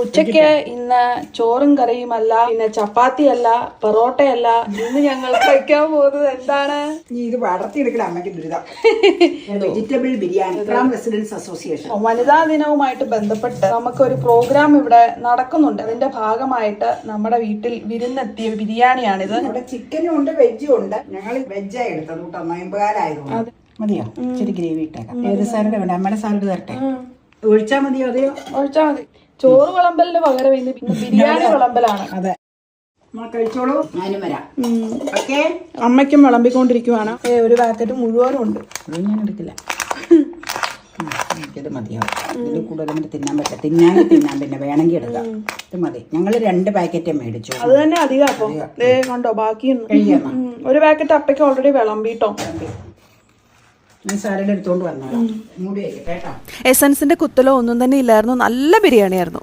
ഉച്ചയ്ക്ക് ഇന്ന് ചോറും കറിയുമല്ല, പിന്നെ ചപ്പാത്തിയല്ല, പൊറോട്ടയല്ല. ഇന്ന് ഞങ്ങൾ കഴിക്കാൻ പോകുന്നത് എന്താണ്? ഇത് വളർത്തിയെടുക്കല അമ്മയ്ക്ക് ദുരിതം. Vegetable biryani from residence association. വനിതാ ദിനവുമായിട്ട് ബന്ധപ്പെട്ട് നമുക്കൊരു പ്രോഗ്രാം ഇവിടെ നടക്കുന്നുണ്ട്. അതിന്റെ ഭാഗമായിട്ട് നമ്മുടെ വീട്ടിൽ വിരുന്നെത്തിയ ബിരിയാണിയാണിത്. ഇവിടെ ചിക്കനും ഉണ്ട് വെജും ഉണ്ട്. ഞങ്ങൾ വെജായി എടുത്തത് കേട്ടോ, നോയമ്പുകാരായതുകൊണ്ട്. മതിയോ? ഇച്ചിരി ഗ്രേവി ഇട്ടേക്കാം. ഏത് സാലഡ് വേണ്ട? അമ്മയുടെ സാലഡ് തരട്ടെ. ഒഴിച്ചാൽ മതിയോ? അതെയോ? ഒഴിച്ചാൽ മതി. ചോറ് വിളമ്പലിന് പകരം ഇന്ന് ബിരിയാണി വിളമ്പലാണ്. അതെ, കഴിച്ചോളൂ. ഞാനും വരാം. ഓക്കെ. അമ്മയ്ക്കും വിളമ്പിക്കൊണ്ടിരിക്കുവാണ്. ഒരു പാക്കറ്റ് മുഴുവനും ഉണ്ട്. ഞാൻ എടുക്കില്ല. ഇത് മതിയാവും. ഇതിൽ കൂടുതലും തിന്നാൻ പറ്റില്ല. തിന്നാൻ പിന്നെ വേണമെങ്കിൽ എടുക്കാം. ഇത് മതി. ഞങ്ങൾ 2 പാക്കറ്റ് മേടിച്ചു. അത് തന്നെ അധികം. അപ്പം കണ്ടോ, ബാക്കി ഒരു പാക്കറ്റ് അപ്പയ്ക്ക് ഓൾറെഡി വിളമ്പിട്ടോ. സാലഡ് എടുത്തോണ്ട് വന്നോളാം. മൂടി കേട്ടോ. എസൻസിന്റെ കുത്തലോ ഒന്നും തന്നെ ഇല്ലായിരുന്നു. നല്ല ബിരിയാണി ആയിരുന്നു.